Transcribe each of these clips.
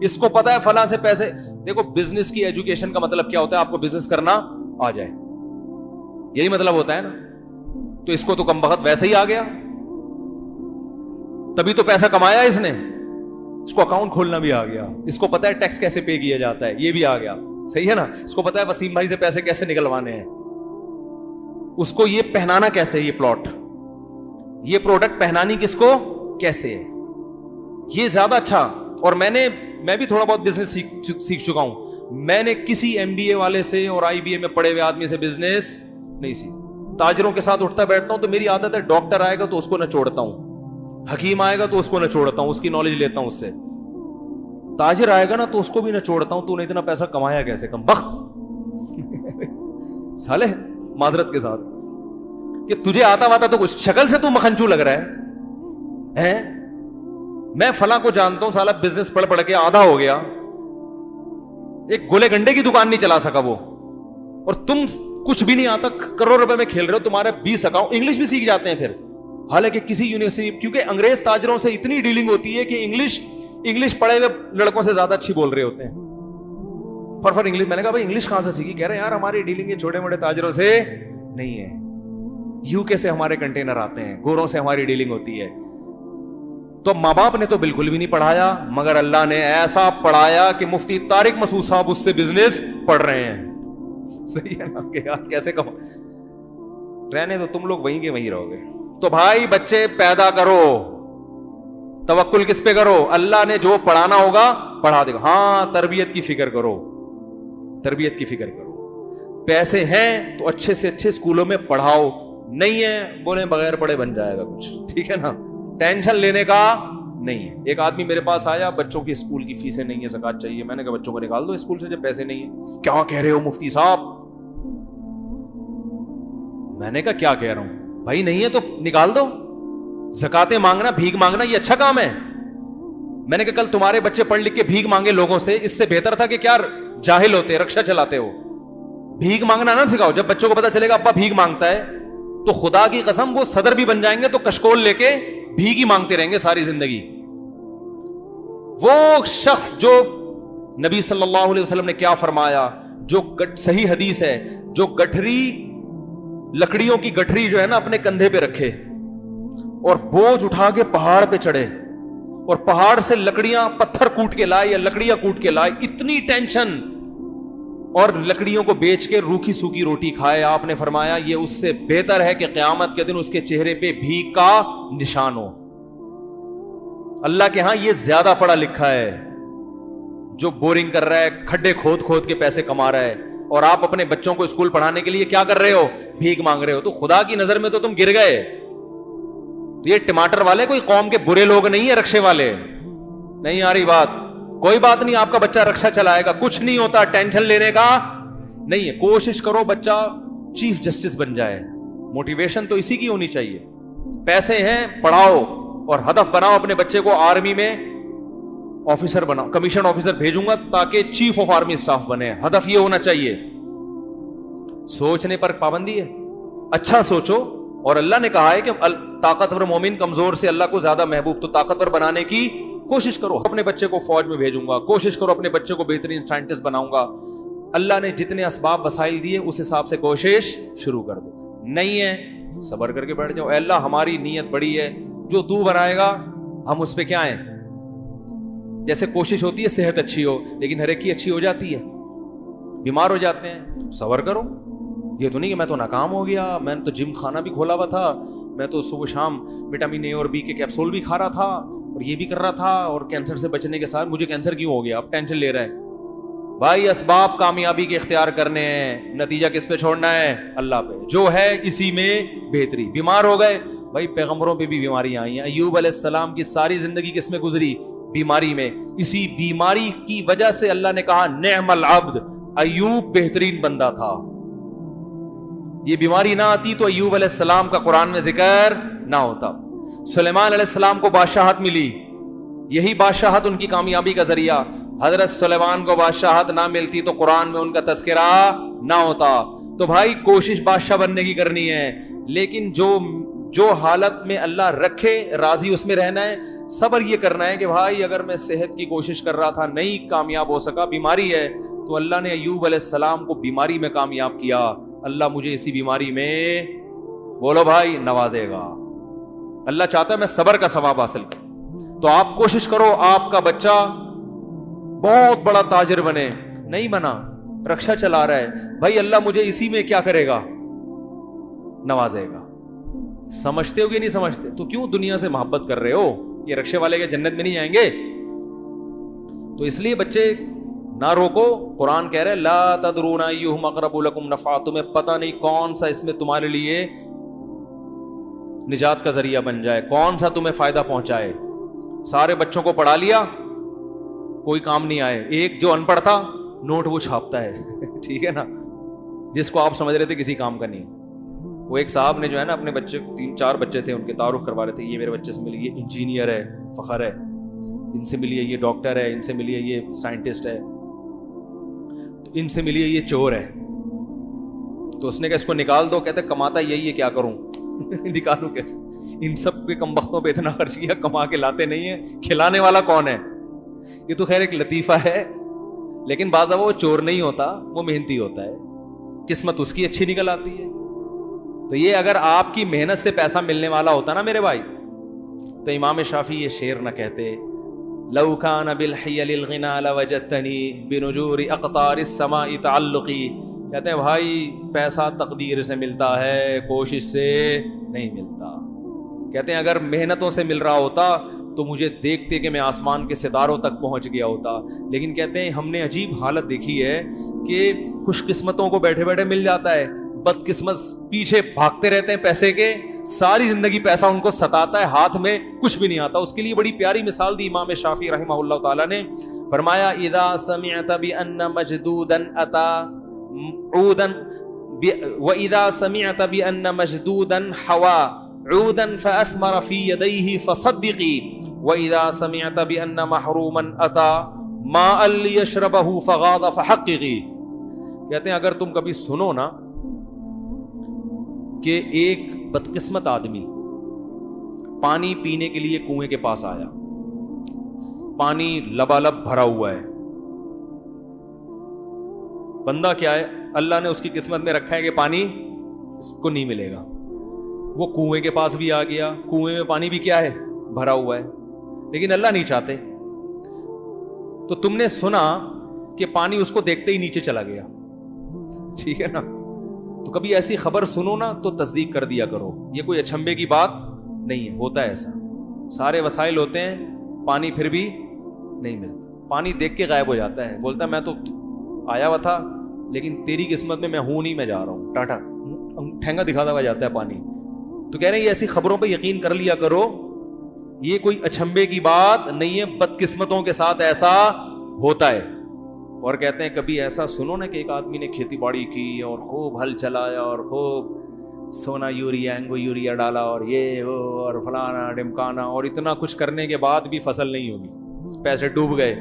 اس کو پتا ہے فلاں سے پیسے. دیکھو بزنس کی ایجوکیشن کا مطلب کیا ہوتا ہے؟ آپ کو بزنس کرنا آ جائے, یہی مطلب ہوتا ہے نا. تو اس کو تو کم بخت ویسے ہی آ گیا, تبھی تو پیسہ کمایا اس نے. اس کو اکاؤنٹ کھولنا بھی آ گیا, اس کو پتا ہے ٹیکس کیسے پے کیا جاتا ہے, یہ بھی آ گیا. صحیح ہے نا. اس کو پتا ہے وسیم بھائی سے پیسے کیسے نکلوانے ہیں, اس کو یہ پہنانا کیسے, یہ پلاٹ, یہ پروڈکٹ پہنانی کس کو کیسے ہے, یہ زیادہ اچھا. اور میں بھی تھوڑا بہت بزنس سیکھ چکا ہوں. میں نے کسی ایم بی اے والے سے اور آئی بی اے میں پڑھے ہوئے آدمی سے بزنس نہیں سیکھا. تاجروں کے ساتھ اٹھتا بیٹھتا ہوں تو میری عادت ہے, ڈاکٹر آئے گا تو اس کو نہ چھوڑتا ہوں, حکیم آئے گا تو اس کو نہ چھوڑتا ہوں, اس کی نالج لیتا ہوں اس سے. تاجر آئے گا نا تو اس کو بھی نہ چھوڑتا ہوں, تو نے اتنا پیسہ کمایا کیسے, کم بخت سالے معذرت کے ساتھ, کہ تجھے آتا واتا تو کچھ, شکل سے تو مکھنچو لگ رہا ہے. میں فلاں کو جانتا ہوں, سالا بزنس پڑھ کے آدھا ہو گیا, ایک گولے گنڈے کی دکان نہیں چلا سکا وہ, اور تم کچھ بھی نہیں آتا, کروڑ روپے میں کھیل رہے ہو, تمہارے 20 اکاؤنٹ. انگلش بھی سیکھ جاتے ہیں پھر, حالانکہ کسی یونیورسٹی, کیونکہ انگریز تاجروں سے اتنی ڈیلنگ ہوتی ہے کہ انگلش پڑھے ہوئے لڑکوں سے زیادہ اچھی بول رہے ہوتے ہیں. فر انگلش. میں نے کہا بھائی انگلش کہاں سے سیکھی؟ کہہ رہے ہیں یار ہماری ڈیلنگ یہ چھوٹے موٹے تاجروں سے نہیں ہے, UK سے ہمارے کنٹینر آتے ہیں, گوروں سے ہماری ڈیلنگ ہوتی ہے. تو ماں باپ نے تو بالکل بھی نہیں پڑھایا, مگر اللہ نے ایسا پڑھایا کہ مفتی طارق مسعود صاحب اس سے بزنس پڑھ رہے ہیں. صحیح ہے نا, کہ یار کیسے کہو, رہنے تو تم لوگ وہیں کے وہیں رہو گے. تو بھائی بچے پیدا کرو, توکل کس پہ کرو؟ اللہ نے جو پڑھانا ہوگا پڑھا دے گا. ہاں تربیت کی فکر کرو, تربیت کی فکر کرو. پیسے ہیں تو اچھے سے اچھے اسکولوں میں پڑھاؤ, نہیں ہے بولے بغیر پڑھے بن جائے گا کچھ, ٹھیک ہے نا, ٹینشن لینے کا نہیں ہے. ایک آدمی میرے پاس آیا, بچوں کی اسکول کی فیسیں نہیں ہے, زکات چاہیے. میں نے کہا بچوں کو نکال دو اسکول سے جب پیسے نہیں ہیں. کیا کہہ رہے ہو مفتی صاحب؟ میں نے کہا کیا کہہ رہا ہوں بھائی, نہیں ہے تو نکال دو. زکاتیں مانگنا, بھیک مانگنا یہ اچھا کام ہے؟ میں نے کہا کل تمہارے بچے پڑھ لکھ کے بھیک مانگے لوگوں سے, اس سے بہتر تھا کہ کیا جاہل ہوتے, رکشا چلاتے ہو. بھیک مانگنا نہ سکھاؤ. جب بچوں کو پتا چلے گا ابا بھیک مانگتا ہے تو خدا کی قسم وہ صدر بھی بن جائیں گے تو کشکول لے کے بھیک ہی مانگتے رہیں گے ساری زندگی. وہ شخص جو نبی صلی اللہ علیہ وسلم نے کیا فرمایا, جو صحیح حدیث ہے, جو گٹھری لکڑیوں کی گٹھری جو ہے نا اپنے کندھے پہ رکھے اور بوجھ اٹھا کے پہاڑ پہ چڑھے اور پہاڑ سے لکڑیاں پتھر کوٹ کے لائے یا لکڑیاں کوٹ کے لائے, اتنی ٹینشن, اور لکڑیوں کو بیچ کے روکھی سوکھی روٹی کھائے. آپ نے فرمایا یہ اس سے بہتر ہے کہ قیامت کے دن اس کے چہرے پہ بھیک کا نشان ہو. اللہ کے ہاں یہ زیادہ پڑھا لکھا ہے جو بورنگ کر رہا ہے, کھڈے کھود کھود کے پیسے کما رہا ہے, اور آپ اپنے بچوں کو اسکول پڑھانے کے لیے کیا کر رہے ہو؟ بھیک مانگ رہے ہو. تو خدا کی نظر میں تو تم گر گئے. تو یہ ٹماٹر والے کوئی قوم کے برے لوگ نہیں ہیں, رکشے والے نہیں. آ رہی بات؟ کوئی بات نہیں, آپ کا بچہ رکشا چلائے گا, کچھ نہیں ہوتا, ٹینشن لینے کا نہیں ہے. کوشش کرو بچہ چیف جسٹس بن جائے, موٹیویشن تو اسی کی ہونی چاہیے. پیسے ہیں پڑھاؤ, اور ہدف بناؤ اپنے بچے کو آرمی میں آفیسر بناؤ, کمیشن آفیسر بھیجوں گا تاکہ چیف آف آرمی اسٹاف بنے. ہدف یہ ہونا چاہیے. سوچنے پر پابندی ہے, اچھا سوچو. اور اللہ نے کہا ہے کہ طاقتور مومن کمزور سے اللہ کو زیادہ محبوب, تو طاقتور بنانے کی کوشش کرو. اپنے بچے کو فوج میں بھیجوں گا, کوشش کرو اپنے بچے کو بہترین سائنٹسٹ بناؤں گا. اللہ نے جتنے اسباب وسائل دیے اس حساب سے کوشش شروع کر دو. نہیں ہے صبر کر کے بیٹھ جاؤ. اے اللہ ہماری نیت بڑی ہے, جو تو بنائے گا ہم اس پہ کیا ہیں. جیسے کوشش ہوتی ہے صحت اچھی ہو, لیکن ہر ایک کی اچھی ہو جاتی ہے, بیمار ہو جاتے ہیں. صبر کرو. یہ تو نہیں کہ میں تو ناکام ہو گیا, میں نے تو جم خانہ بھی کھولا ہوا تھا, میں تو صبح شام وٹامن اے اور بی کے کیپسول بھی کھا رہا تھا, اور یہ بھی کر رہا تھا, اور کینسر سے بچنے کے ساتھ مجھے کینسر کیوں ہو گیا, اب ٹینشن لے رہا ہے. بھائی اسباب کامیابی کے اختیار کرنے ہیں, نتیجہ کس پہ چھوڑنا ہے؟ اللہ پہ. جو ہے اسی میں بہتری. بیمار ہو گئے, بھائی پیغمبروں پہ بھی بیماریاں آئی ہیں. ایوب علیہ السلام کی ساری زندگی کس میں گزری؟ بیماری میں. اسی بیماری کی وجہ سے اللہ نے کہا نعم العبد, ایوب بہترین بندہ تھا. یہ بیماری نہ آتی تو ایوب علیہ السلام کا قرآن میں ذکر نہ ہوتا. سلیمان علیہ السلام کو بادشاہت ملی, یہی بادشاہت ان کی کامیابی کا ذریعہ. حضرت سلیمان کو بادشاہت نہ ملتی تو قرآن میں ان کا تذکرہ نہ ہوتا. تو بھائی کوشش بادشاہ بننے کی کرنی ہے, لیکن جو حالت میں اللہ رکھے راضی اس میں رہنا ہے. صبر یہ کرنا ہے کہ بھائی اگر میں صحت کی کوشش کر رہا تھا نہیں کامیاب ہو سکا, بیماری ہے, تو اللہ نے ایوب علیہ السلام کو بیماری میں کامیاب کیا, اللہ مجھے اسی بیماری میں بولو بھائی نوازے گا. اللہ چاہتا ہے میں صبر کا ثواب حاصل کروں. تو آپ کوشش کرو آپ کا بچہ بہت بڑا تاجر بنے, نہیں بنا, رکشا چلا رہا ہے, بھائی اللہ مجھے اسی میں کیا کرے گا, نوازے گا. سمجھتے ہو کہ نہیں سمجھتے؟ تو کیوں دنیا سے محبت کر رہے ہو؟ یہ رکشے والے کے جنت میں نہیں آئیں گے. تو اس لیے بچے نہ روکو. قرآن کہہ رہے لا تدرون ایہم اقرب لکم نفعا, تمہیں پتہ نہیں کون سا اس میں تمہارے لیے نجات کا ذریعہ بن جائے, کون سا تمہیں فائدہ پہنچائے. سارے بچوں کو پڑھا لیا, کوئی کام نہیں آئے. ایک جو ان پڑھ تھا نوٹ وہ چھاپتا ہے ٹھیک ہے نا, جس کو آپ سمجھ رہے تھے کسی کام کا نہیں. وہ ایک صاحب نے جو ہے نا اپنے بچے 3-4 بچے تھے, ان کے تعارف کروا رہے تھے, یہ میرے بچے سے ملیے, یہ انجینئر ہے, فخر ہے, ان سے ملیے یہ ڈاکٹر ہے, ان سے ملیے یہ سائنٹسٹ ہے, تو ان سے ملیے یہ چور ہے. تو اس نے کہا اس کو نکال دو. کہتے کماتا یہی ہے, کیا کروں نکالوں کیسے؟ ان سب کے کم بختوں پہ اتنا خرچ کیا, کما کے لاتے نہیں ہیں, کھلانے والا کون ہے؟ یہ تو خیر ایک لطیفہ ہے, لیکن بعض وہ چور نہیں ہوتا, وہ محنتی ہوتا ہے, قسمت اس کی اچھی نکل آتی ہے. تو یہ اگر آپ کی محنت سے پیسہ ملنے والا ہوتا نا میرے بھائی, تو امام شافعی یہ شعر نہ کہتے لو کان بالحیل الغنا لوجدتنی بنجور اقطار السماء تعلقی. کہتے ہیں بھائی پیسہ تقدیر سے ملتا ہے, کوشش سے نہیں ملتا. کہتے ہیں اگر محنتوں سے مل رہا ہوتا تو مجھے دیکھتے کہ میں آسمان کے ستاروں تک پہنچ گیا ہوتا. لیکن کہتے ہیں ہم نے عجیب حالت دیکھی ہے کہ خوش قسمتوں کو بیٹھے بیٹھے مل جاتا ہے, بد قسمت پیچھے بھاگتے رہتے ہیں پیسے کے, ساری زندگی پیسہ ان کو ستاتا ہے, ہاتھ میں کچھ بھی نہیں آتا. اس کے لیے بڑی پیاری مثال دی امام شافعی رحمہ اللہ تعالی نے, فرمایا اذا سمعت بان مجدودا اتا عودا واذا سمعت بان مجدودا حوا عودا فاثمر في يديه فصدقي واذا سمعت بان محروما اتا ماء ليشربه فغاض فحققي. کہتے ہیں اگر تم کبھی سنو نا کہ ایک بدقسمت آدمی پانی پینے کے لیے کنویں کے پاس آیا, پانی لبالب بھرا ہوا ہے, بندہ کیا ہے اللہ نے اس کی قسمت میں رکھا ہے کہ پانی اس کو نہیں ملے گا. وہ کنویں کے پاس بھی آ گیا, کنویں میں پانی بھی کیا ہے بھرا ہوا ہے, لیکن اللہ نہیں چاہتے. تو تم نے سنا کہ پانی اس کو دیکھتے ہی نیچے چلا گیا, ٹھیک ہے نا. تو کبھی ایسی خبر سنو نا تو تصدیق کر دیا کرو, یہ کوئی اچھمبے کی بات نہیں ہے, ہوتا ہے ایسا. سارے وسائل ہوتے ہیں, پانی پھر بھی نہیں ملتا. پانی دیکھ کے غائب ہو جاتا ہے, بولتا ہے میں تو آیا ہوا تھا لیکن تیری قسمت میں ہوں نہیں, میں جا رہا ہوں, ٹاٹا, ٹھینگا دکھاتا ہوا جاتا ہے پانی. تو کہہ رہے ہیں یہ ایسی خبروں پہ یقین کر لیا کرو, یہ کوئی اچھمبے کی بات نہیں ہے, بدقسمتوں کے ساتھ ایسا ہوتا ہے. اور کہتے ہیں کبھی ایسا سنو نا کہ ایک آدمی نے کھیتی باڑی کی اور خوب ہل چلایا اور خوب سونا یوریا اینگو یوریا ڈالا اور یہ وہ اور فلانا ڈمکانا, اور اتنا کچھ کرنے کے بعد بھی فصل نہیں ہوگی, پیسے ڈوب گئے.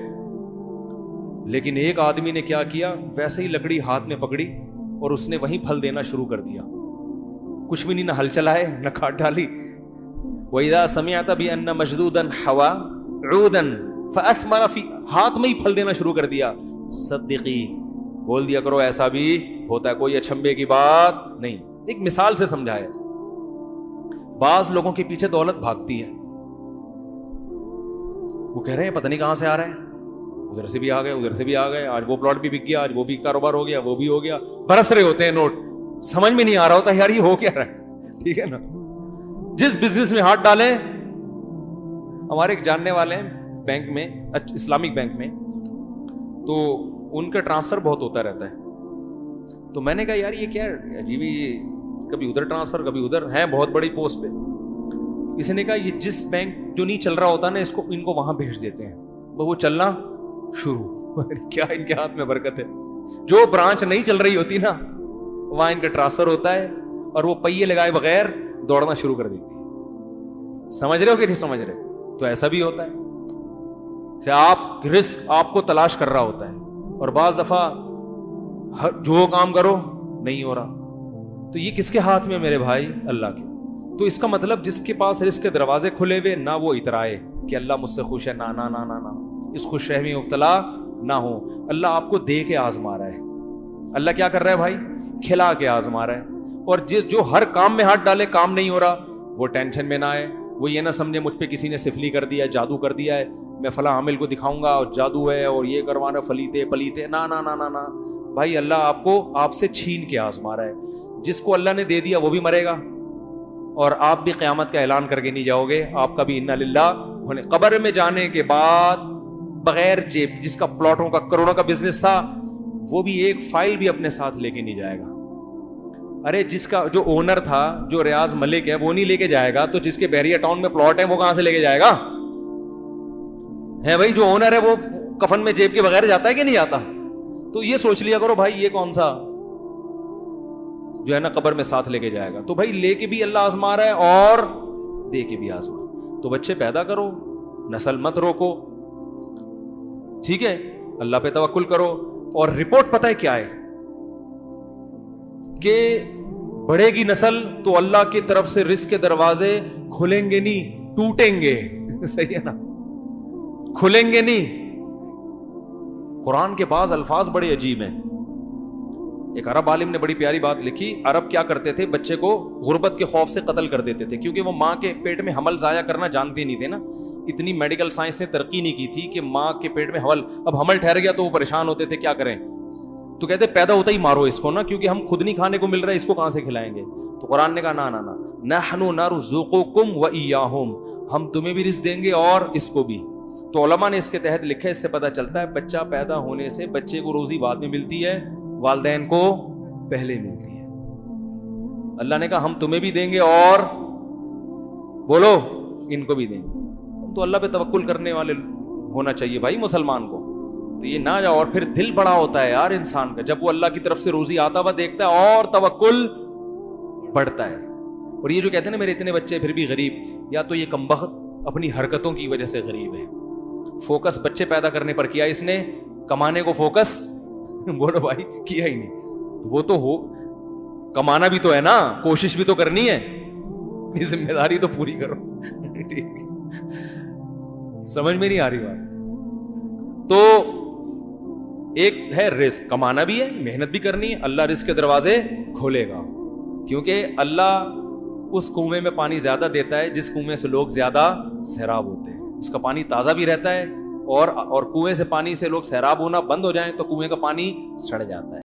لیکن ایک آدمی نے کیا کیا, ویسے ہی لکڑی ہاتھ میں پکڑی اور اس نے وہیں پھل دینا شروع کر دیا, کچھ بھی نہیں, نہ ہل چلائے نہ کھاد ڈالی. وَإِذَا سَمِعْتَ بِأَنَّ مَجْدُودًا حَوَا عُودًا فَأَثْمَرَ فِي, ہاتھ میں ہی پھل دینا شروع کر دیا. صدقی, بول دیا کرو ایسا بھی ہوتا ہے, کوئی اچھمبے کی بات نہیں. ایک مثال سے سمجھایا. بعض لوگوں کے پیچھے دولت بھاگتی ہے, وہ کہہ رہے ہیں پتہ نہیں کہاں سے آ رہے ہیں, ادھر سے بھی آ گئے ادھر سے بھی آ گئے, آج وہ پلاٹ بھی بک گیا, آج وہ بھی کاروبار ہو گیا, وہ بھی ہو گیا, برس رہے ہوتے ہیں نوٹ, سمجھ میں نہیں آ رہا ہوتا یار یہ ہو کیا رہا ہے, ٹھیک ہے نا. جس بزنس میں ہاتھ ڈالیں, ہمارے ایک جاننے والے ہیں بینک میں, اسلامک بینک میں, تو ان کا ٹرانسفر بہت ہوتا رہتا ہے. تو میں نے کہا یار یہ کیا عجیب, کبھی ادھر ٹرانسفر کبھی ادھر, ہیں بہت بڑی پوسٹ پہ. کسی نے کہا یہ جس بینک جو نہیں چل رہا ہوتا نا ان کو وہاں بھیج دیتے ہیں, وہ چلنا شروع. کیا ان کے ہاتھ میں برکت ہے, جو برانچ نہیں چل رہی ہوتی نا وہاں ان کا ٹرانسفر ہوتا ہے اور وہ پہیے لگائے بغیر دوڑنا شروع کر دیتی ہے. سمجھ رہے ہو کہ نہیں سمجھ رہے؟ تو ایسا بھی ہوتا ہے کہ آپ رزق آپ کو تلاش کر رہا ہوتا ہے, اور بعض دفعہ جو کام کرو نہیں ہو رہا. تو یہ کس کے ہاتھ میں میرے بھائی؟ اللہ کے. تو اس کا مطلب جس کے پاس رزق کے دروازے کھلے ہوئے نہ وہ اترائے کہ اللہ مجھ سے خوش ہے، نہ نہ نہ نہ نہ، اس خوش فہمی مبتلا نہ ہو. اللہ آپ کو دے کے آزما رہا ہے. اللہ کیا کر رہا ہے بھائی؟ کھلا کے آزما رہا ہے. اور جو ہر کام میں ہاتھ ڈالے کام نہیں ہو رہا وہ ٹینشن میں نہ آئے، وہ یہ نہ سمجھے مجھ پہ کسی نے سفلی کر دیا ہے، جادو کر دیا ہے، میں فلاں عامل کو دکھاؤں گا اور جادو ہے اور یہ کروانا فلیتے پلیتے. نہ نہ نہ نہ نہ بھائی، اللہ آپ کو آپ سے چھین کے آزما رہا ہے. جس کو اللہ نے دے دیا وہ بھی مرے گا اور آپ بھی قیامت کا اعلان کر کے نہیں جاؤ گے. آپ کا بھی انا للہ ہونے. قبر میں جانے کے بعد بغیر جیب، جس کا پلاٹوں کا کروڑوں کا بزنس تھا وہ بھی ایک فائل بھی اپنے ساتھ لے کے نہیں جائے گا. ارے جس کا جو اونر تھا، جو ریاض ملک ہے، وہ نہیں لے کے جائے گا تو جس کے بحریہ ٹاؤن میں پلاٹ ہے وہ کہاں سے لے کے جائے گا؟ ہے بھائی، جو اونر ہے وہ کفن میں جیب کے بغیر جاتا ہے کہ نہیں جاتا؟ تو یہ سوچ لیا کرو بھائی، یہ کون سا جو ہے نا قبر میں ساتھ لے کے جائے گا. تو بھائی لے کے بھی اللہ آزما رہا ہے اور دے کے بھی آزما. تو بچے پیدا کرو، نسل مت روکو، ٹھیک ہے، اللہ پہ توکل کرو. اور رپورٹ پتہ ہے کیا ہے کہ بڑھے گی نسل تو اللہ کی طرف سے رزق کے دروازے کھلیں گے نہیں، ٹوٹیں گے. صحیح ہے نا؟ کھلیں گے نہیں. قرآن کے بعض الفاظ بڑے عجیب ہیں. ایک عرب عالم نے بڑی پیاری بات لکھی. عرب کیا کرتے تھے؟ بچے کو غربت کے خوف سے قتل کر دیتے تھے، کیونکہ وہ ماں کے پیٹ میں حمل ضائع کرنا جانتے نہیں تھے نا. اتنی میڈیکل سائنس نے ترقی نہیں کی تھی کہ ماں کے پیٹ میں اب حمل ٹھہر گیا تو وہ پریشان ہوتے تھے کیا کریں. تو کہتے پیدا ہوتا ہی مارو اس کو نا، کیونکہ ہم خود نہیں کھانے کو مل رہا ہے، اس کو کہاں سے کھلائیں گے. تو قرآن نے کہا نہ نہ نہ، نحن نرزقکم وإیاہم، ہم تمہیں بھی رزق دیں گے اور اس کو بھی. تو علماء نے اس کے تحت لکھا ہے، اس سے پتہ چلتا ہے بچہ پیدا ہونے سے بچے کو روزی بعد میں ملتی ہے، والدین کو پہلے ملتی ہے. اللہ نے کہا ہم تمہیں بھی دیں گے اور بولو ان کو بھی دیں گے. تو اللہ پہ توکل کرنے والے ہونا چاہیے بھائی مسلمان کو. تو یہ نہ جاؤ. اور پھر دل بڑا ہوتا ہے یار انسان کا جب وہ اللہ کی طرف سے روزی آتا ہوا دیکھتا ہے اور توکل بڑھتا ہے. اور یہ جو کہتے ہیں نا میرے اتنے بچے پھر بھی غریب، یا تو یہ کمبخت اپنی حرکتوں کی وجہ سے غریب ہے. فوکس بچے پیدا کرنے پر کیا اس نے، کمانے کو فوکس بولو بھائی کیا ہی نہیں. تو وہ تو ہو، کمانا بھی تو ہے نا، کوشش بھی تو کرنی ہے، یہ ذمہ داری تو پوری کرو. سمجھ میں نہیں آ رہی بات. تو ایک ہے رزق، کمانا بھی ہے، محنت بھی کرنی ہے. اللہ رزق کے دروازے کھولے گا، کیونکہ اللہ اس کنویں میں پانی زیادہ دیتا ہے جس کنویں سے لوگ زیادہ سیراب ہوتے ہیں. اس کا پانی تازہ بھی رہتا ہے، اور کنویں سے پانی سے لوگ سیراب ہونا بند ہو جائیں تو کنویں کا پانی سڑ جاتا ہے.